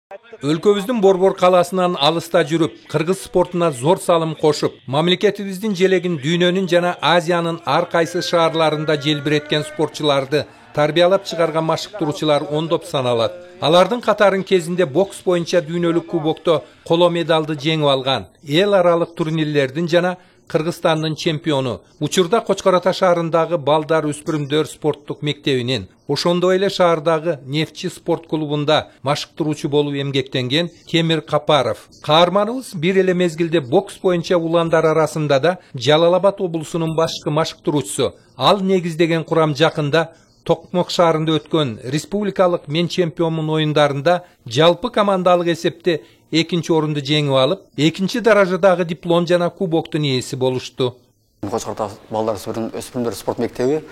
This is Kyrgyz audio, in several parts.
Өлкөбүздүн Борбор каласынан алыста жүрүп, кыргыз спортуна зор салым кошуп, мамлекетибиздин желегин дүйнөнүн жана Азиянын ар кайсы шаарларында желбиреткен спортчуларды тарбиялап чыгарган машыктыруучулар ондоп саналат. Алардын катарын кезинде бокс боюнча дүйнөлүк кубокто коло медалды жеңип алган, эл аралык турнирлердин жана Кыргызстандын чемпиону, учурда Кочкор Ата шаарындагы балдар өспүрүмдөр спорттук мектебинин, ошондой эле шаардагы Нефтчи спорт клубунда машыктыруучу болуп эмгектенген Темир Капаров. Каарманыбыз бир эле мезгилде бокс боюнча уландар арасында да Жалал Абад облусунун башкы машыктыруучусу. Ал негиздеген курам жакында Токмок шаарында өткөн республикалык мен чемпионмун оюндарында жалпы командалык эсепте экинчи орунду жеңип алып, экинчи даражадагы диплом жана кубоктун ээси болушту. Кочкор Ата балдар өспүрүмдөр спорт мектеби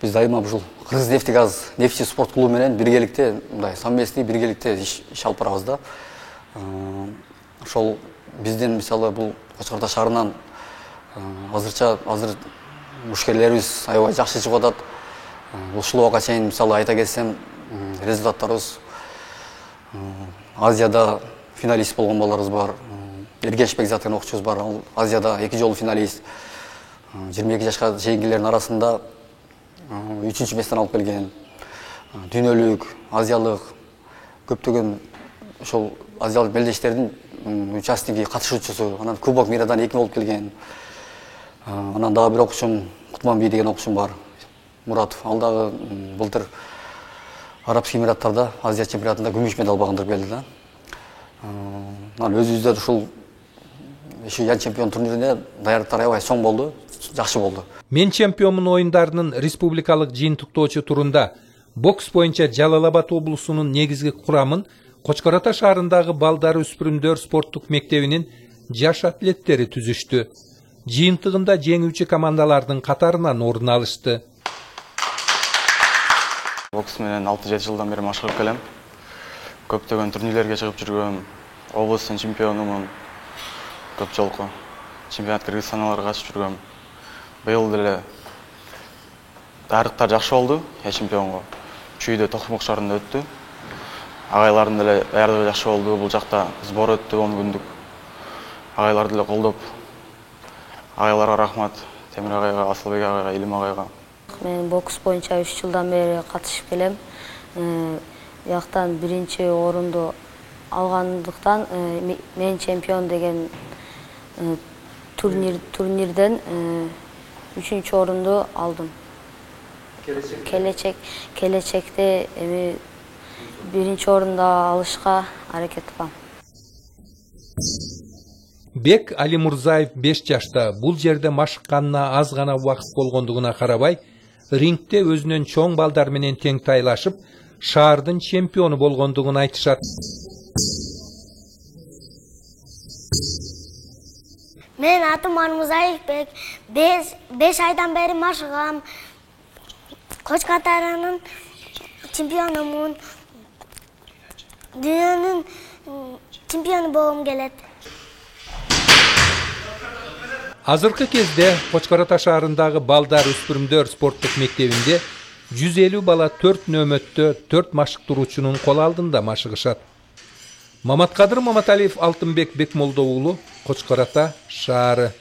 биз дайыма ушул Кыргыз Нефтчи спорт клубу менен биргеликте, мындай совместный биргеликте иш алып барабыз да. Ошол биздин мисалы бул Кочкор Ата шаарынан азыр мушкерлерибиз аябай жакшы чыгып атат. Ушул убакка чейин мисалы айта кетсем, результаттарыбыз Азияда финалист болгон балдарыбыз бар. Эргеш Бекзат деген окуучубуз бар. Ал Азияда 2 жолу финалист. 22 жашка чейингилердин арасында 3-чү месттен алып келген. Дүйнөлүк, азиялык көптөгөн ошол азиялык белдештердин участниги, катышуучусу. Анан Кубок мирадан 2 болуп келген. Анан дагы бир окуучум Кутманбий деген окуучум бар. Муратов. Ал дагы былтыр Арабский Эмираттарда Азия чемпионатында күмүш медаль багындырып келди да. Анан өзүбүздө ушул Ян чемпион турнирине даярдыктар аябай соң болду, жакшы болду. Мен чемпионмун оюндарынын республикалык жыйынтыктоочу турунда бокс боюнча Жалал Абад облусунун негизги курамын Кочкор Ата шаарындагы балдар өспүрүмдөр спорттук мектебинин жаш атлеттери түзүштү. Жыйынтыгында жеңүүчү командалардын катарынан орун алышты. Бокс менен 6-7 жылдан бери машыгып келем. Көптөгөн турнирлерге чыгып жүргөм. Облустун чемпионумун. Көп жолку чемпионат Кыргызстандарга катышып жүргөм. Быйыл деле дайрыктар жакшы болду, чемпионго. Чүйдө Токмок шаарында өттү. Агайлардын деле даярдыгы жакшы болду. Бул жакта сбор өттү 10 күндүк. Агайлар деле колдоп. Агайларга рахмат. Темир агайга, Асылбек агайга, Илим агайга. Мен бокс боюнча 3 жылдан бери катышып келем. Яктан биринчи орунду алгандыктан мен чемпион деген турнирден 3-чү орунду алдым. Келечекте эми биринчи орунду алышка аракет кылам. Бек Али Мурзаев 5 жашта бул жерде машыкканына аз гана убакыт болгондугуна карабай, рингте өзүнөн чоң балдар менен тең тайлашып, шаардын чемпиону болгондугун айтышат. Мен атым Мурзаев Бек, 5 айдан бери машыгам. Кочкор Атанын чемпионумун. Дүйнөнүн чемпиону болгум келет. Азыркы кезде Кочкор Ата шаарындагы балдар өспүрүмдөр спорттук мектебинде 150 бала 4 нөмөттө 4 машыктыруучунун кол алдында машыгышат. Маматкадыр Маматалиев, Алтынбек Бекмолдо уулу, Кочкор Ата шаары.